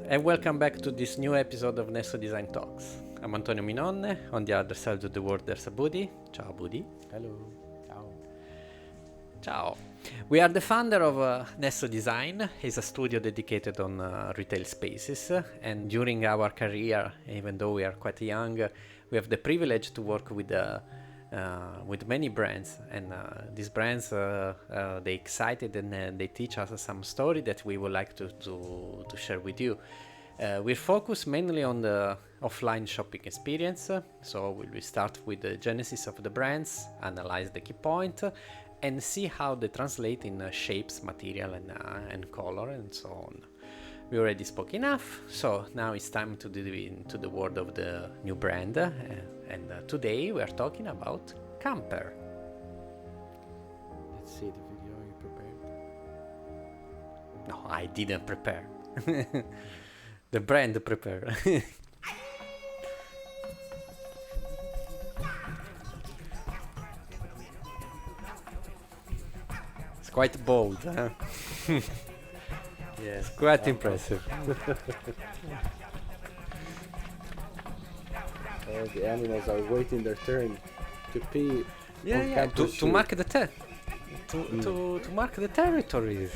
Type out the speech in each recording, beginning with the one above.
and welcome back to this new episode of Nesso.Design Talks. I'm Antonio Minonne, on the other side of the world there's a Budi. Ciao Budi. Hello. Ciao. Ciao. We are the founder of Nesso Design. It's a studio dedicated on retail spaces, and during our career, even though we are quite young, we have the privilege to work with many brands, and these brands they excited and they teach us some story that we would like to share with you. We focus mainly on the offline shopping experience, so we will start with the genesis of the brands, analyze the key point, and see how they translate in shapes, material, and color, and so on. We already spoke enough, so now it's time to dive into the world of the new brand, and today we are talking about CAMPER. Let's see the video you prepared. No, I didn't prepare. The brand prepared. It's quite bold, huh? Yes. Quite impressive. The animals are waiting their turn to pee. Yeah. To mark the to mark the territories.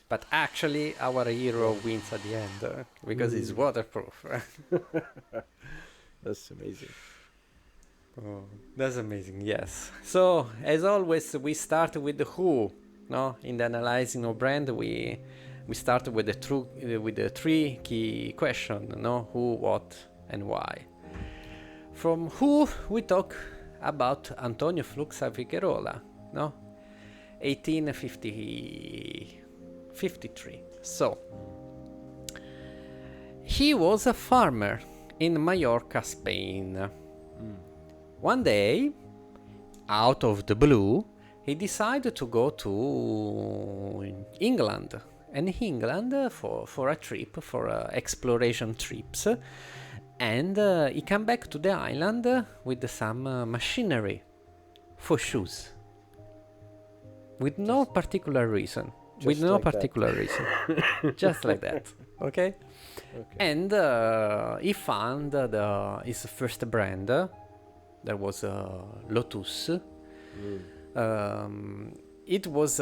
But actually, our hero wins at the end because he's waterproof. That's amazing. Oh, that's amazing. Yes. So as always, we start with the who. No, in the analyzing of brand, we start with the three key questions. No, who, what, and why. From who we talk about Antonio Fluxa Figueroa. No, 1853. So he was a farmer in Mallorca, Spain. One day, out of the blue, he decided to go to England. And England for a trip, for exploration trips. And he came back to the island with some machinery for shoes. With no particular reason. Just like that. Okay? And he found his first brand. There was Lotus. It was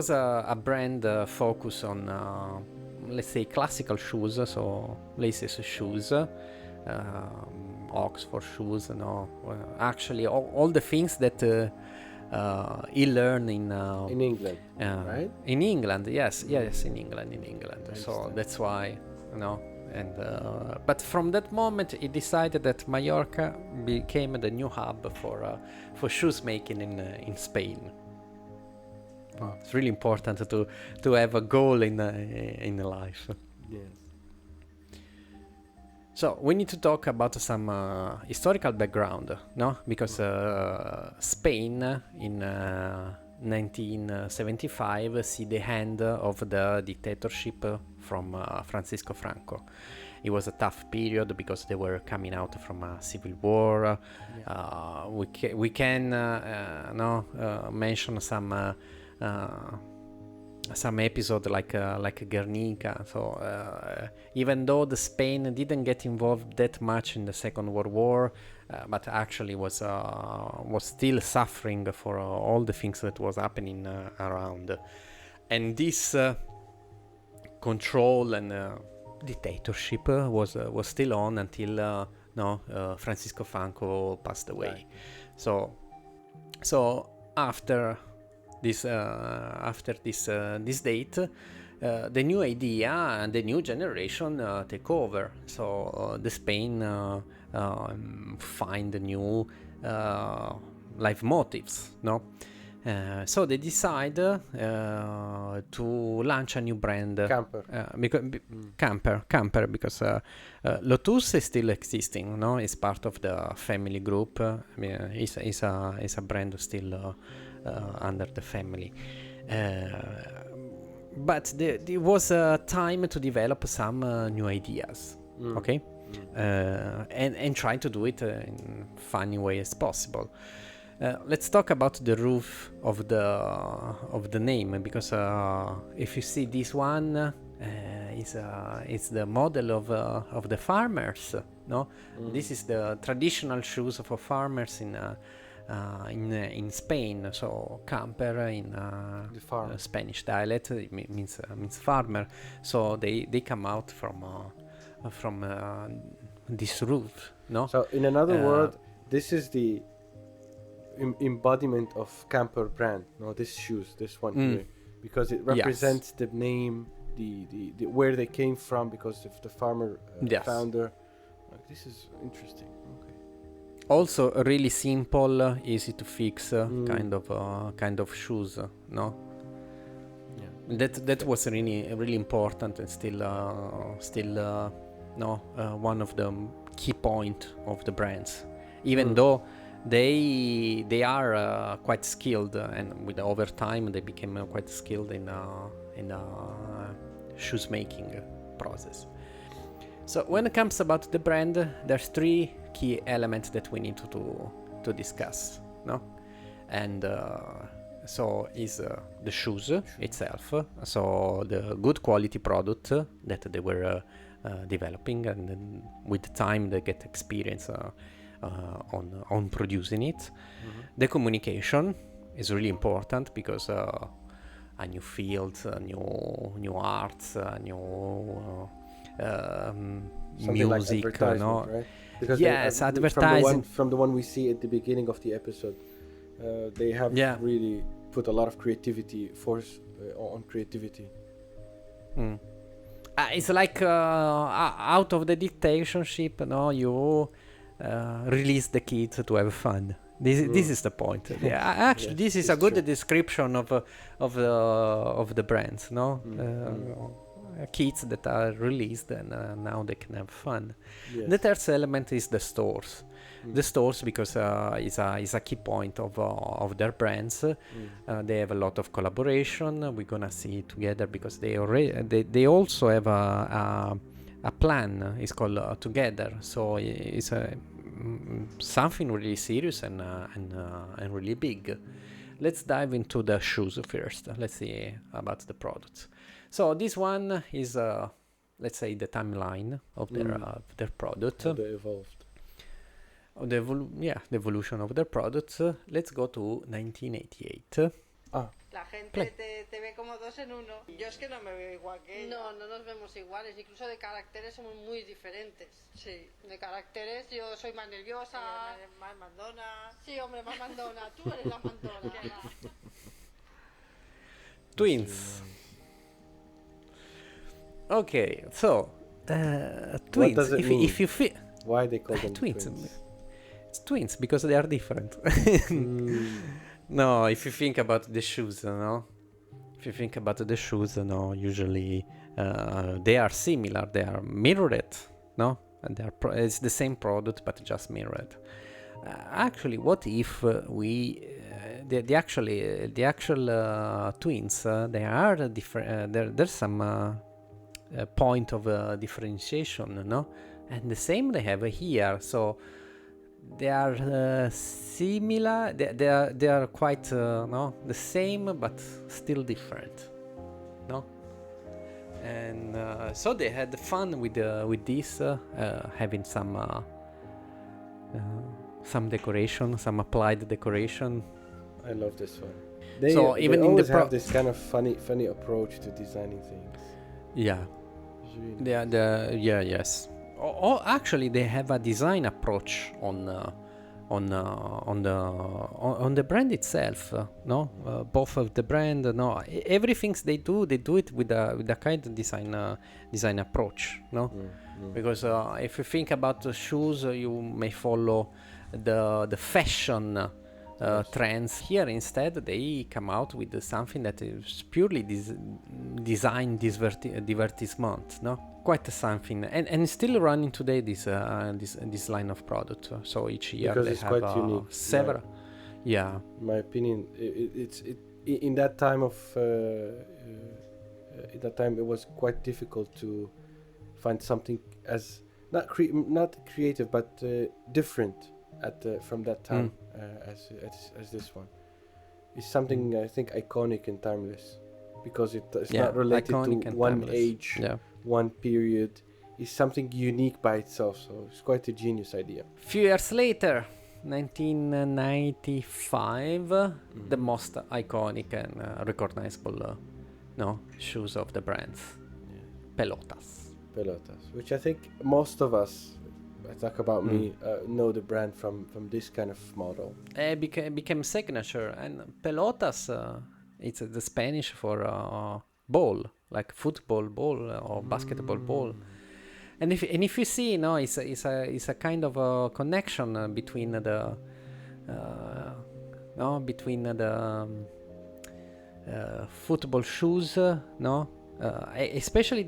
a brand focused on let's say classical shoes, so laces shoes, Oxford shoes, actually all the things that he learned in England, right? In England, yes, in England. So that's why, And but from that moment, he decided that Mallorca became the new hub for shoes making in Spain. Wow. It's really important to have a goal in life. Yes. So we need to talk about some historical background, no? Because Spain in 1975 see the end of the dictatorship from Francisco Franco. It was a tough period because they were coming out from a civil war. Yeah. We can mention some episode like Guernica. So even though the Spain didn't get involved that much in the Second World War, but actually was still suffering for all the things that was happening around, and this control and dictatorship was still on until Francisco Franco passed away. Right. So after this date, the new idea and the new generation take over. So the Spain find new life motives, no? So they decide to launch a new brand, CAMPER, because Lotus is still existing, no? It's part of the family group. It's a brand still under the family. But there was a time to develop some new ideas, and try to do it in funny way as possible. Let's talk about the roof of the name, because if you see this one, it's the model of the farmers. No, this is the traditional shoes for farmers in Spain. So camper in The farm. Spanish dialect, it means farmer. So they come out from this roof. No. So in another word, this is the embodiment of camper brand. No, this shoes, this one here, because it represents the name, the where they came from, because of the farmer founder. Like, this is interesting. Okay. Also, a really simple, easy to fix kind of shoes. No. Yeah. That was really important, and still one of the key point of the brands, even though they are quite skilled, and with over time they became quite skilled in shoes making process. So when it comes about the brand, there's 3 key elements that we need to discuss, no? And so is the shoes itself, so the good quality product that they were developing, and then with time they get experience on producing it. The communication is really important, because a new field, new arts, new music, like right? Because advertising from the one we see at the beginning of the episode, they have really put a lot of creativity on creativity. It's like out of the dictatorship, you release the kids to have fun. This is the point. Actually, this is a good description of the brands. No, kids that are released, and now they can have fun. The third element is the stores. The stores, because is a key point of their brands. They have a lot of collaboration. We're gonna see together, because they also have a plan. It's called Together. So it's something really serious and really big. Let's dive into the shoes first. Let's see about the products. So this one is, let's say, the timeline of their product. How they evolved. The evolution of their products. Let's go to 1988. La gente te ve como dos en uno. Yo es que no me veo igual que ella. No nos vemos iguales. Incluso de caracteres somos muy diferentes. Sí. De caracteres yo soy más nerviosa. Más mandona. Sí, hombre, más mandona. Tú eres la mandona. Twins. Okay, so twins. What does it mean? If you feel why they call them twins? twins? It's twins because they are different. No, if you think about the shoes, if you think about the shoes, usually they are similar. They are mirrored, and it's the same product but just mirrored. Actually, what if the actual twins? They are different. There's some point of differentiation, and the same they have here. So they are similar. They are quite the same but still different, and so they had fun with this, having some decoration, some applied decoration. I love this one. They always have this kind of funny approach to designing things. Yeah. Really yes. Actually, they have a design approach on the brand itself. Both of the brand. Everything they do it with a kind of design approach. Because if you think about the shoes, you may follow the fashion trends. Here instead they come out with something that is purely design divertissement, quite something, and still running today this line of product. So each year because they it's have quite unique. several. In my opinion, it's in that time of at that time it was quite difficult to find something as not creative but different from that time. as this one. It's something I think iconic and timeless, because it's not related to one age, one period. It's something unique by itself, so it's quite a genius idea. Few years later, 1995, the most iconic and recognizable shoes of the brands, Pelotas, which I think most of us, I talk about me, know the brand from this kind of model. It became signature, and Pelotas, it's the Spanish for ball, like football ball or basketball ball. And if you see, it's a kind of a connection between the football shoes, especially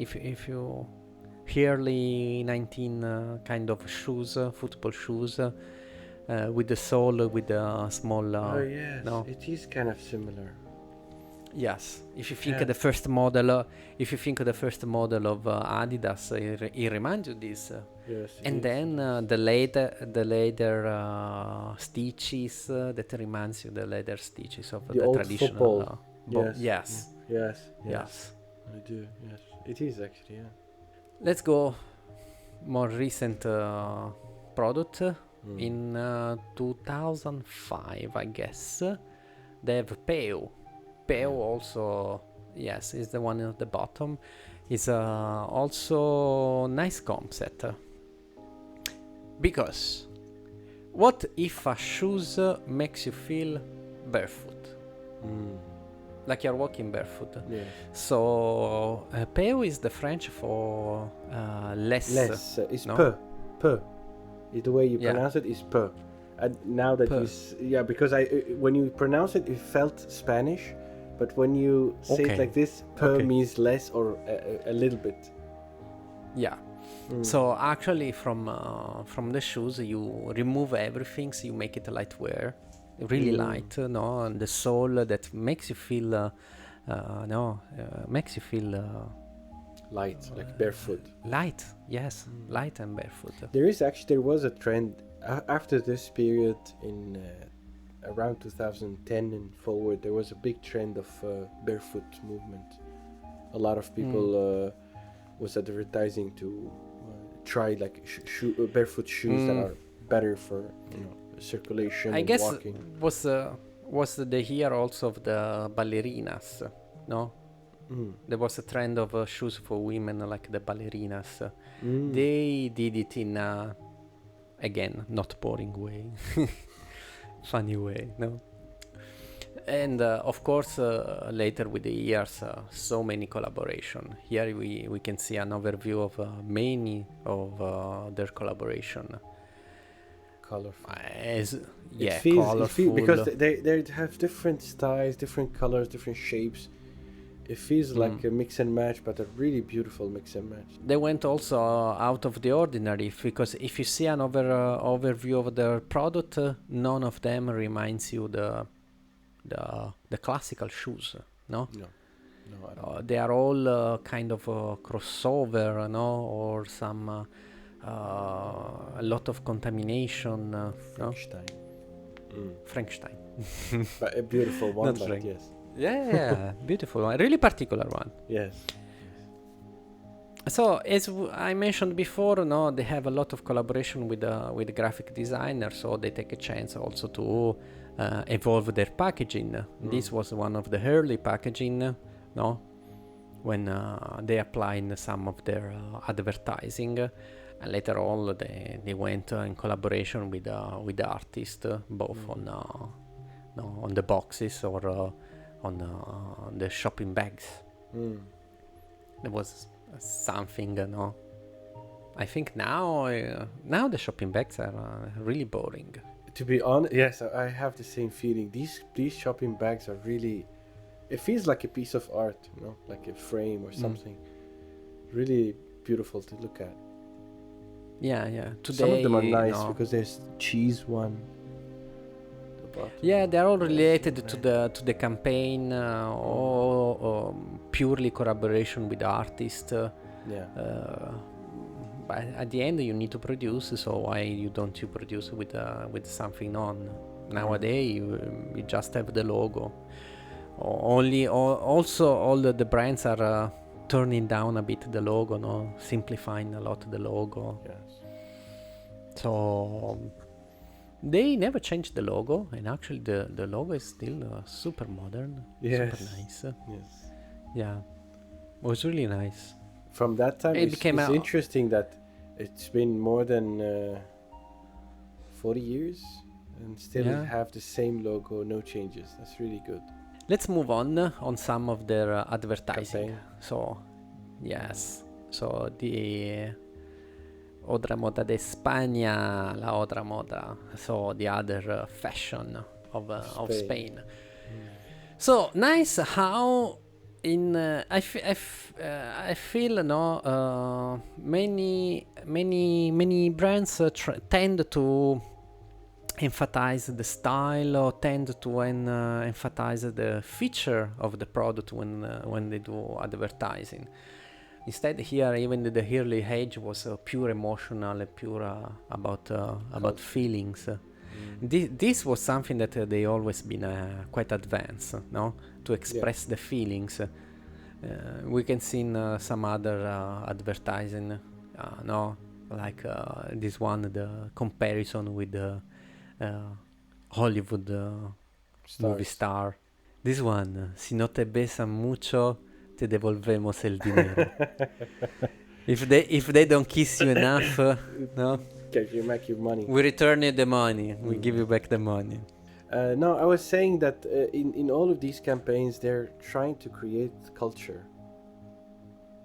if you early 19 kind of shoes, football shoes, with the sole with the small. It is kind of similar. Yes, if you think of the first model, of Adidas, it reminds you this. Yes. And then the leather stitches that reminds you the leather stitches of the old traditional. Yes. I do. Yes, it is actually. Yeah. Let's go more recent product. In 2005, I guess, they have Peu. Peu also, yes, is the one at the bottom. Is also nice concept. Because what if a shoes makes you feel barefoot? Like you're walking barefoot. Yeah. So Peu is the French for less. Less. It's peu. The way you pronounce it is peu. And now that because when you pronounce it, it felt Spanish. But when you say it like this, peu means less or a little bit. Yeah. So actually, from the shoes, you remove everything, so you make it lightwear, really light. And the sole that makes you feel, light, like barefoot. Light, yes, light and barefoot. There was a trend after this period in. Around 2010 and forward, there was a big trend of barefoot movement. A lot of people was advertising to try like barefoot shoes that are better for circulation. I guess walking. was the year also of the ballerinas, no? There was a trend of shoes for women like the ballerinas. They did it in again not boring way. Funny way, no? And of course later with the years so many collaboration. Here we can see an overview of many of their collaboration. Colorful. Colorful. Because they have different styles, different colors, different shapes. It feels like a mix and match, but a really beautiful mix and match. They went also out of the ordinary, because if you see an overview of their product, none of them reminds you the classical shoes, no? No, I don't. They are all kind of crossover, or some a lot of contamination. Frankenstein. But a beautiful one, but yes. Yeah, beautiful one, really particular one. Yes. So as I mentioned before, they have a lot of collaboration with graphic designers, so they take a chance also to evolve their packaging. This was one of the early packaging, when they applied some of their advertising, and later on they went in collaboration with the artists, both on the boxes or on the shopping bags. There was something, I think now the shopping bags are really boring. To be honest, yes, I have the same feeling. These shopping bags are really, it feels like a piece of art, like a frame or something. Really beautiful to look at. Yeah. Today, some of them are nice because there's cheese one. Yeah, they're all related to the campaign, or purely collaboration with artists. but at the end you need to produce. So why you don't produce with something on? Nowadays you just have the logo. Also all the brands are turning down a bit the logo, no, simplifying a lot the logo. Yes. So they never changed the logo, and actually the logo is still super modern, yes. super nice. Yes. Yeah, it was really nice. From that time, it's interesting that it's been more than 40 years and still have the same logo, no changes. That's really good. Let's move on some of their advertising. Campaign. So, yes. So, the otra moda de España, la otra moda. So, the other fashion of Spain. So, nice how I feel many brands tend to emphasize the style or tend to emphasize the feature of the product when they do advertising. Instead, here even the early age was pure emotional, pure about feelings. This was something that they always been quite advanced, no, to express the feelings. We can see in some other advertising, no, like this one, the comparison with the Hollywood movie star. This one, si no te besan mucho, te devolvemos el dinero. if they don't kiss you enough, no, you make your money. We return you the money. We give you back the money. No, I was saying that in all of these campaigns, they're trying to create culture.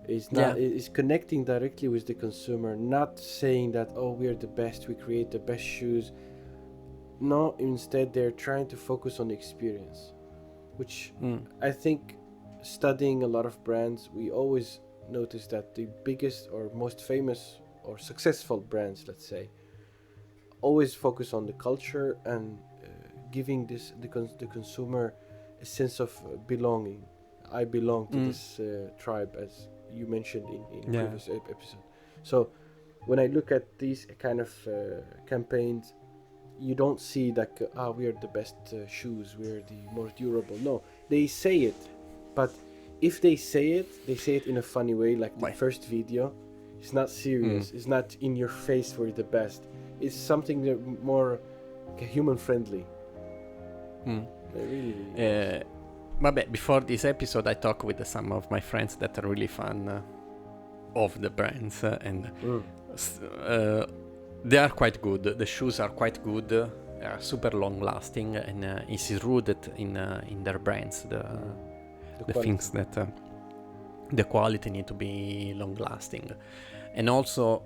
It's connecting directly with the consumer, not saying that, oh, we're the best, we create the best shoes. No, instead they're trying to focus on the experience, which I think, studying a lot of brands, we always notice that the biggest or most famous or successful brands, let's say, always focus on the culture and giving the consumer a sense of belonging. I belong to this tribe, as you mentioned in previous episode. So when I look at these kind of campaigns, you don't see that we are the best shoes, we're the more durable. No, they say it, but if they say it in a funny way, like the first video. It's not serious. It's not in your face, we're the best. It's something that more human friendly. Really. But before this episode, I talked with some of my friends that are really fan of the brands, and they are quite good. The shoes are quite good. They are super long lasting, and it's rooted in their brands. The things that the quality need to be long lasting, and also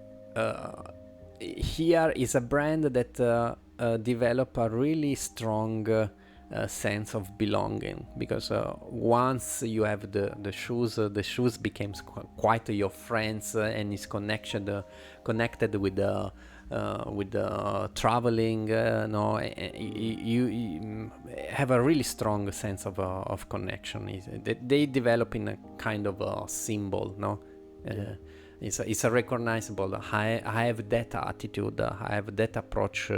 here is a brand that develop a really strong sense of belonging, because once you have the shoes becomes quite your friends, and is connected with the traveling. You have a really strong sense of connection. They develop in a kind of a symbol, no? It's a recognizable. I have that attitude. I have that approach.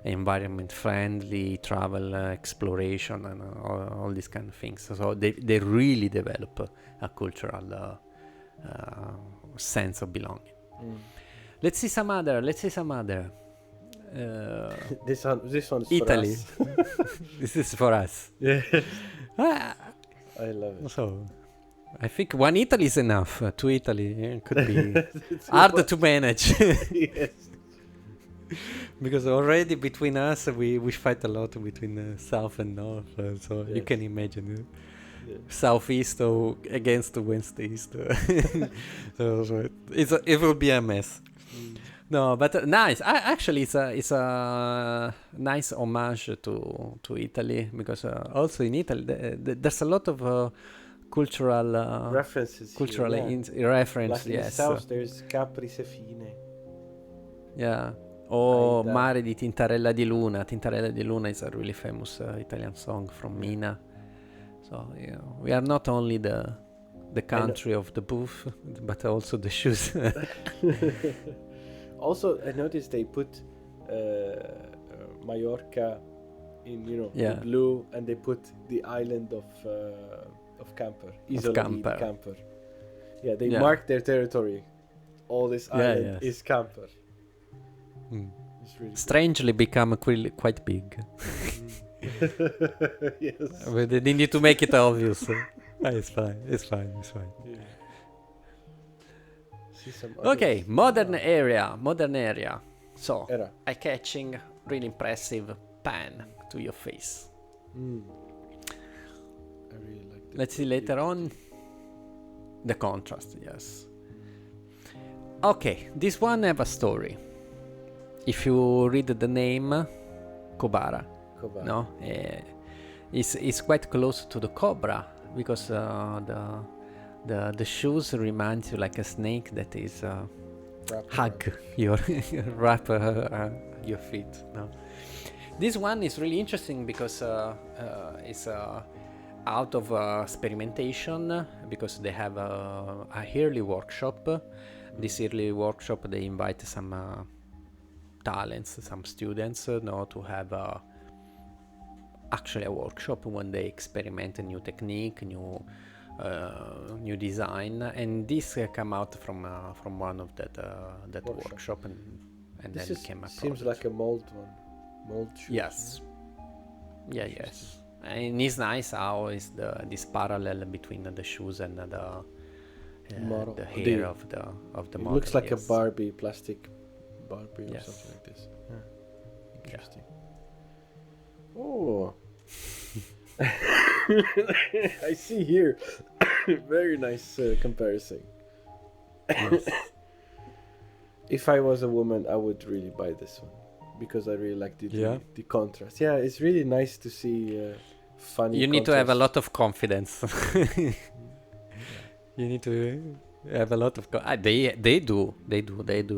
Environment friendly, travel, exploration, and all these kind of things. So they really develop a cultural sense of belonging. Let's see some other. This one's Italy. for us. This is for us. Yeah. I love it. So I think one Italy is enough. Two Italy could be hard to manage. Yes. Because already between us we fight a lot between south and north, so you can imagine southeast against west east. So it will be a mess. No, but nice. Actually, it's a nice homage to Italy, because also in Italy there's a lot of cultural references. Cultural reference. Like in the south, there's Capri Sefine. Yeah. Or Mare di Tintarella di Luna. Tintarella di Luna is a really famous Italian song from Mina. So we are not only the the country of the booth, but also the shoes. Also, I noticed they put Mallorca in the blue, and they put the island of CAMPER, Isola di CAMPER. Yeah, they mark their territory. All this island is CAMPER. It's really strangely become quite big. Yes. But they need to make it obvious. It's fine. Yeah. See some Okay, others. modern area. So, Era. eye-catching, really impressive pan to your face. I really like that. Let's see later on the contrast, yes. Okay, this one have a story. If you read the name, Kobara. No? It's quite close to the cobra, because the shoes remind you like a snake that is hug your wrap your feet. No? This one is really interesting because it's out of experimentation, because they have a yearly workshop. This yearly workshop, they invite some talents, some students, to have actually a workshop when they experiment a new technique, new design, and this come out from one of that workshop, and then came a seems like a mold shoe. Yes. Yeah, yes. And it's nice how is this parallel between the shoes and the hair of the it model. Looks like a Barbie, plastic Barbie or something like this. Interesting. Oh. I see here. Very nice comparison. Yes. If I was a woman, I would really buy this one, because I really like the contrast. Yeah, it's really nice to see funny. You need to have a lot of confidence. You need to have a lot of they do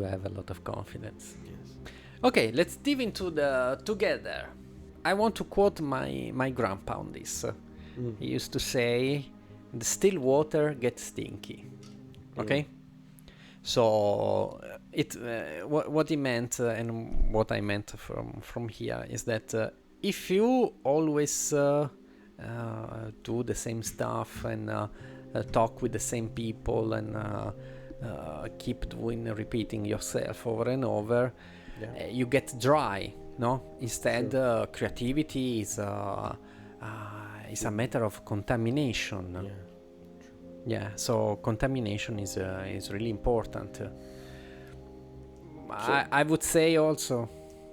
have a lot of confidence. Yes. Okay, let's dive into the together. I want to quote my grandpa on this. He used to say, "The still water gets stinky." Okay. So what he meant, and what I meant from here, is that if you always do the same stuff and talk with the same people and keep repeating yourself over and over, you get dry. No, instead, creativity is a matter of contamination. Yeah, so contamination is really important. I would say also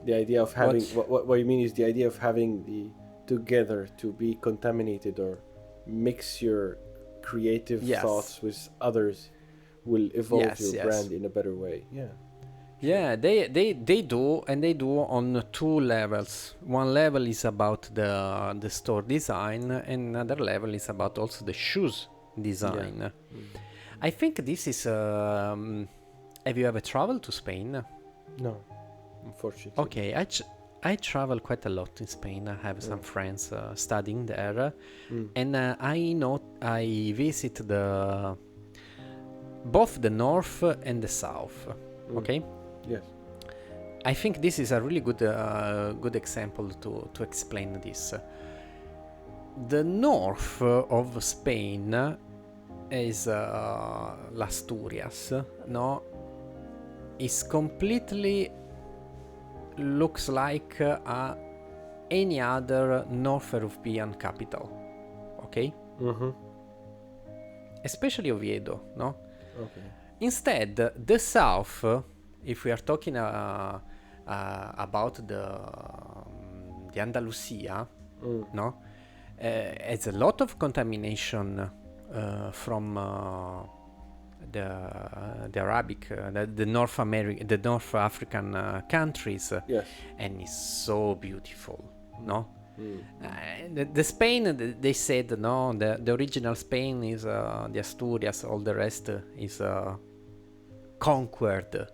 the idea of having what you mean is the idea of having the together to be contaminated, or mix your creative thoughts with others, will evolve your brand in a better way. Yeah, they do, and they do on two levels. One level is about the store design, and another level is about also the shoes design. I think this is have you ever traveled to Spain? No, unfortunately. Okay, I travel quite a lot in Spain. I have some friends studying there, and I visit both the north and the south. Okay. Yes. I think this is a really good example to explain this. The north of Spain is Asturias, no? Is completely looks like any other North European capital, okay? Especially Oviedo, no? Okay. Instead, the south, if we are talking about the Andalusia, no, it's a lot of contamination from the Arabic, the North African countries, and it's so beautiful, no. The Spain, they said, no, the original Spain is the Asturias, all the rest is conquered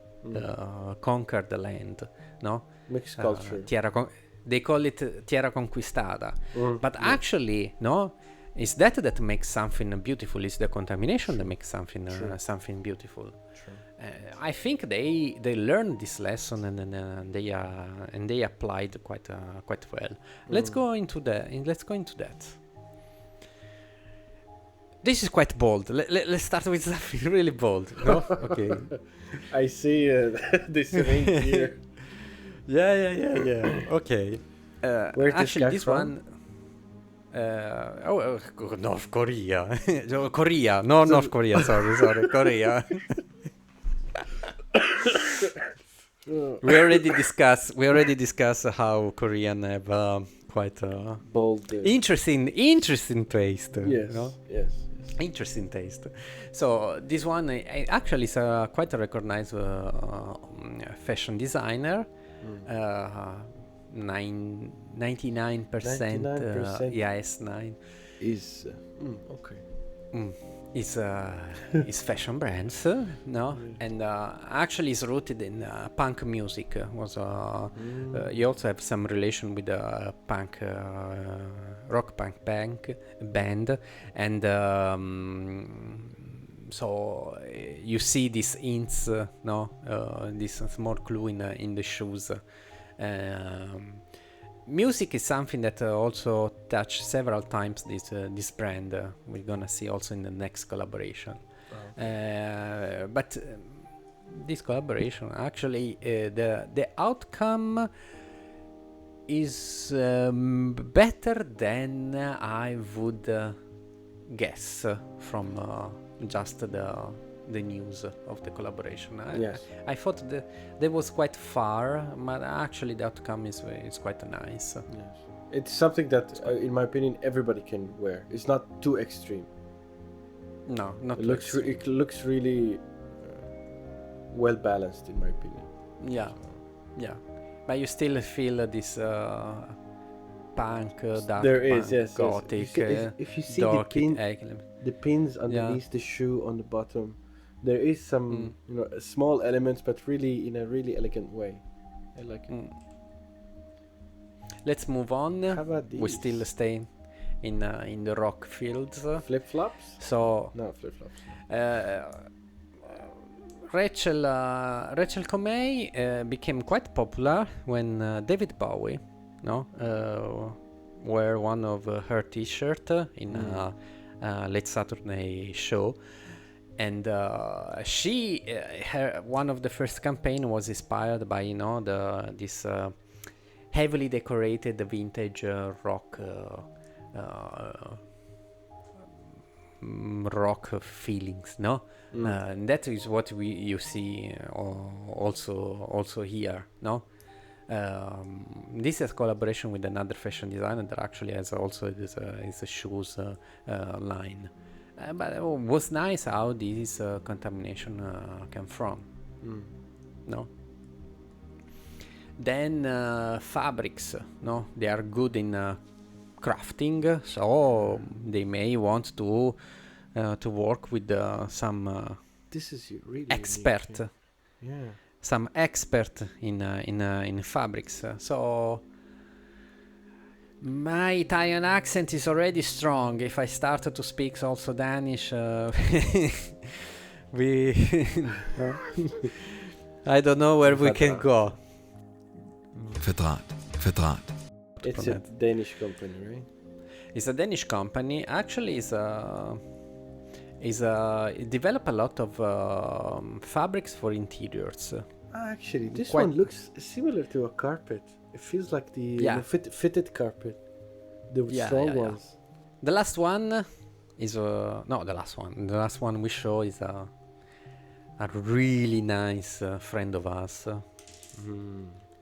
land, no? Mixed culture. They call it Tierra Conquistada. But actually, no, It's that makes something beautiful. It's the contamination that makes something something beautiful. True. I think they learned this lesson and they applied quite well. Let's go into that. This is quite bold. Let's start with something really bold. No? Okay. I see this ring here. Yeah. Okay. Where's actually, this one. North Korea. Korea, no, North Korea. Sorry, Korea. We already discussed how Korean have quite bold, interesting taste. Yes, you know? yes. Interesting taste. So this one actually is quite a recognized fashion designer. 99%, yes, 9 is okay. Is fashion brands, no? And actually is rooted in punk music. He also have some relation with the punk, rock punk band, and so you see these hints, this small clue in the shoes. Music is something that also touched several times this brand. We're gonna see also in the next collaboration. But this collaboration, actually, the outcome is better than I would guess from just the news of the collaboration. I thought that was quite far, but actually the outcome is quite nice. Yes. It's something that, in my opinion, everybody can wear. It's not too extreme. No, not it looks it looks really well balanced, in my opinion. Yeah, but you still feel this punk, dark there punk, is, yes, gothic. If you see the pins underneath the shoe on the bottom, there is some small elements, but really in a really elegant way. I like it. Let's move on. How about these? We still stay in the rock fields. Flip flops? So no flip flops. Rachel Comey became quite popular when David Bowie, wear one of her T-shirt in a late Saturday show, and one of the first campaign was inspired by this heavily decorated vintage rock feelings, no? And that is what you see also here, no? This is a collaboration with another fashion designer that actually has also is a shoes line. But it was nice how this contamination came from, no? Then fabrics, no? They are good in crafting, so they may want to work with some this is really expert. Unique, yeah. Some expert in fabrics. So my Italian accent is already strong. If I start to speak also Danish, I don't know where we can go. Verdraht. It's a Danish company, right? It's a Danish company. Actually, it develop a lot of fabrics for interiors. Actually, this one looks similar to a carpet. It feels like the fitted carpet, the strong ones. The last one is no, the last one. The last one we show is a really nice friend of us.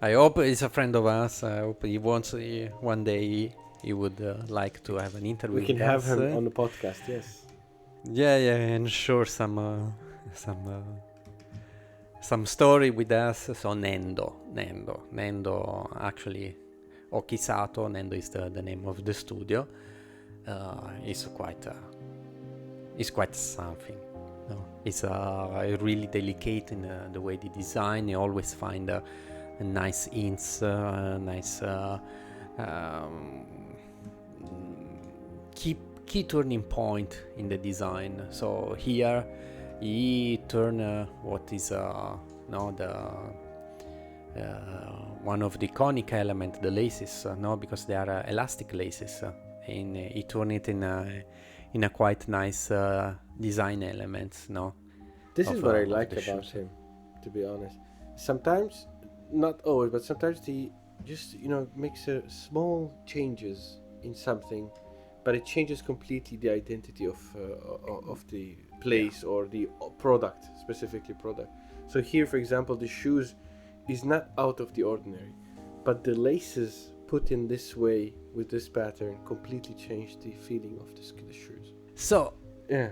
I hope he's a friend of us. I hope he wants one day he would like to have an interview. We can have him on the podcast. Yes. Yeah, and share some story with us. So Nendo actually, or Kisato. Nendo is the name of the studio. It's quite something. No, it's really delicate in the way they design. You always find a nice hints, nice key turning point in the design. So here he turned what is one of the conic element, the laces, because they are elastic laces, and he turned it in a quite nice design elements. This is what I like about him, to be honest. Sometimes, not always, but sometimes he just makes small changes in something, but it changes completely the identity of the place or the product, specifically product. So here, for example, the shoes is not out of the ordinary, but the laces put in this way with this pattern completely change the feeling of the shoes. So yeah,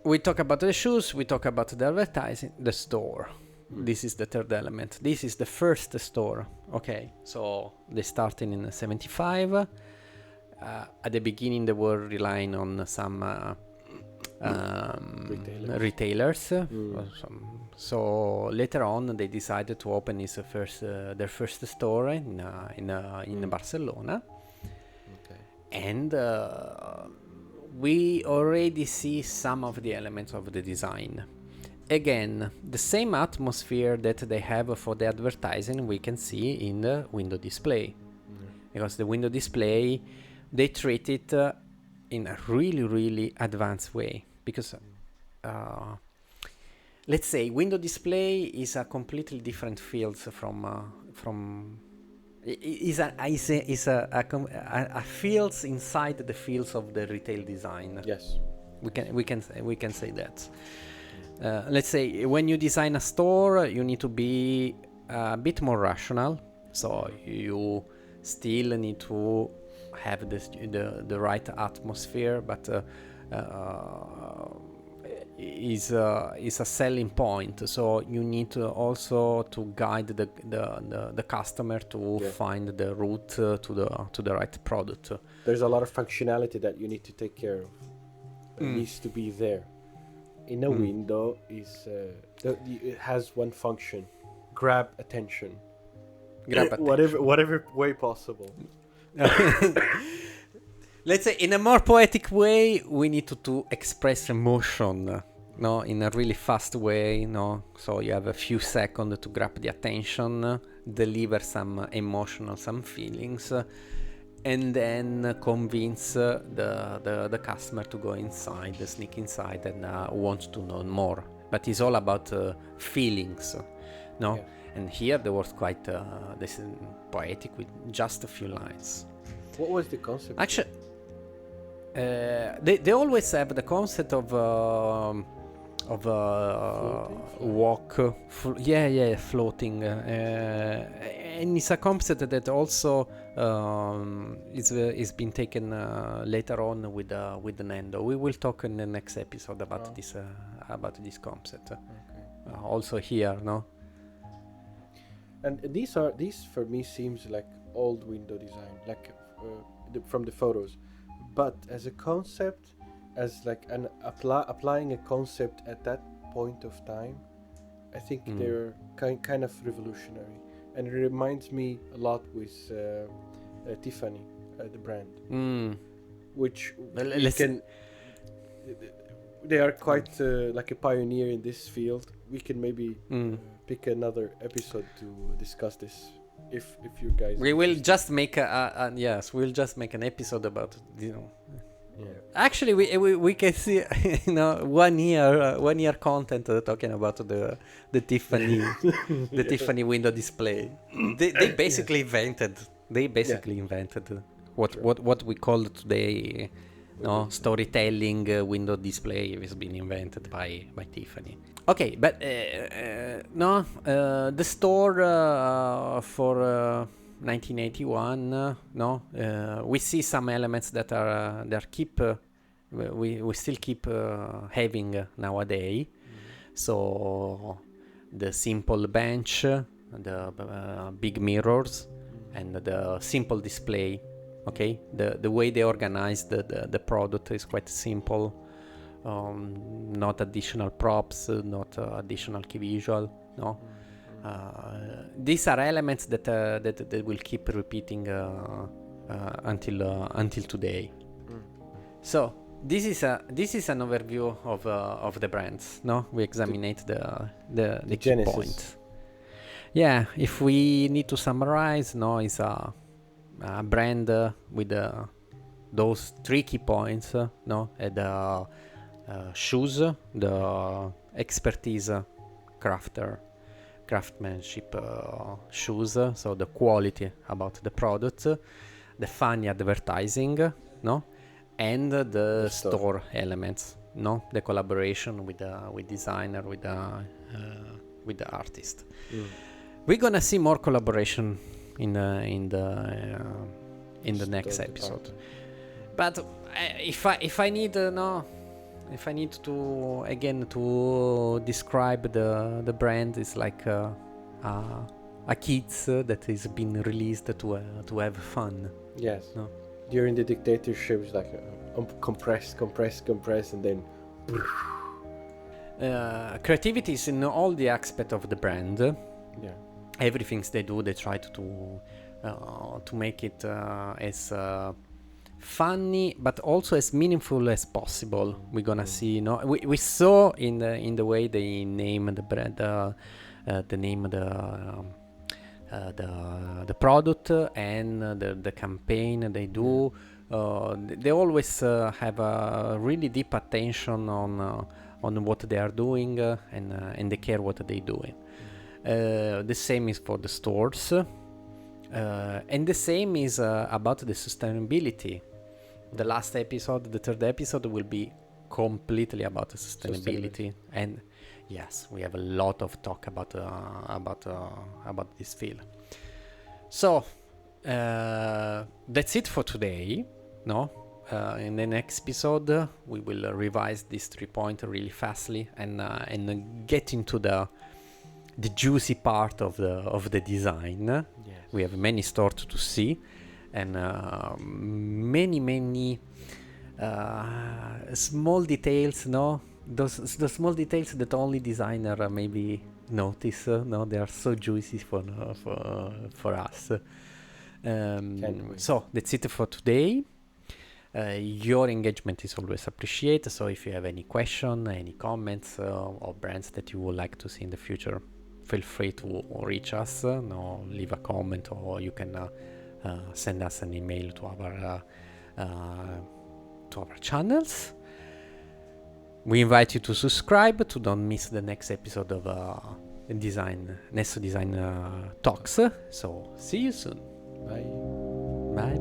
we talk about the shoes, we talk about the advertising, the store. This is the third element. This is the first store. Okay, so they started in 75. At the beginning, they were relying on some retailers. So later on, they decided to open their first store in Barcelona. Okay. And we already see some of the elements of the design. Again, the same atmosphere that they have for the advertising we can see in the window display. Because the window display, they treat it in a really, really advanced way. Because let's say window display is a completely different field from is a fields inside the fields of the retail design. Yes, we can say that. Let's say when you design a store, you need to be a bit more rational. So you still need to have the right atmosphere, but is a selling point. So you need to also to guide the customer to find the route to the right product. There's a lot of functionality that you need to take care of. It needs to be there. In a window, it has one function: grab attention. Whatever way possible. Let's say in a more poetic way, we need to express emotion, in a really fast way, So you have a few seconds to grab the attention, deliver some emotional, some feelings, and then convince the customer to go inside, sneak inside, and want to know more. But it's all about feelings, no? Yeah. And here the was quite this poetic with just a few lines. What was the concept? Actually, they always have the concept of floating, and it's a concept that also is been taken later on with the Nendo. We will talk in the next episode about this concept. Okay. Also here, no. And these for me seems like old window design, like from the photos, but as a concept, as like applying a concept at that point of time, I think they're kind of revolutionary, and it reminds me a lot with Tiffany, the brand, which they are quite like a pioneer in this field. We can maybe pick another episode to discuss this. If you guys, we will just make we'll just make an episode about it, Yeah. Actually, we can see 1 year content talking about the Tiffany Tiffany window display. They basically invented what we call today storytelling window display has been invented by Tiffany. Okay, but the store for 1981, we see some elements that we still keep having nowadays. So the simple bench, the big mirrors, and the simple display. Okay, the way they organize the product is quite simple. Not additional props, not additional key visual. No. These are elements that will keep repeating until today. So this is an overview of the brands. No, we examined the key genesis. points. Yeah, if we need to summarize, no, it's a brand with those 3 key points. No, the shoes, the expertise, craftsmanship shoes. So the quality about the product, the funny advertising, no, and the store elements, no, the collaboration with designer, with the artist. We're gonna see more collaboration in the next episode. But if I need to again to describe the brand, it's like a kids that is being released to have fun. Yes. No? During the dictatorship, it's like compress, and then. Creativity is in all the aspect of the brand. Yeah. Everything they do, they try to make it as funny, but also as meaningful as possible. We're gonna see. No, we saw in the way they name the brand, the name of the product and the campaign they do. They always have a really deep attention on what they are doing and they care what they're doing. The same is for the stores, and the same is about the sustainability. The last episode, the 3rd episode, will be completely about the sustainability. And yes, we have a lot of talk about this field. So that's it for today. No, in the next episode we will revise these 3 points really fastly and get into the juicy part of the design. Yes. We have many stores to see and many small details. No, those small details that only designer maybe notice. No, they are so juicy for us. So that's it for today. Your engagement is always appreciated. So if you have any question, any comments or brands that you would like to see in the future, feel free to reach us. No, leave a comment, or you can send us an email to our channels. We invite you to subscribe to don't miss the next episode of Nesso Design Talks. So see you soon. Bye. Bye.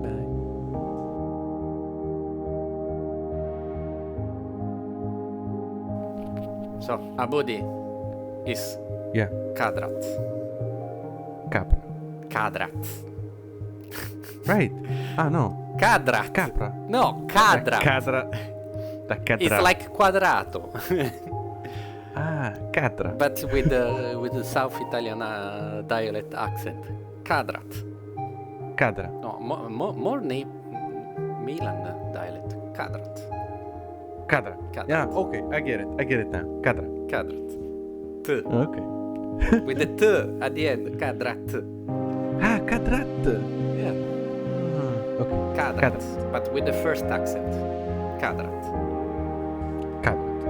So Abudi is Kadrat. Kadrat. Right. No. Kadrat. Capra. No, Kadrat. Cadra. It's like quadrato. Cadra. But with the South Italian dialect accent. Kadrat. Cadra. No, more Milan dialect. Kadrat. Cadra. Yeah, okay, I get it now. Cadra. Kadrat. T. Okay. With the T at the end. Kadrat. Cadrat. Yeah. Okay. Kadrat. But with the first accent. Kadrat. Cadrat.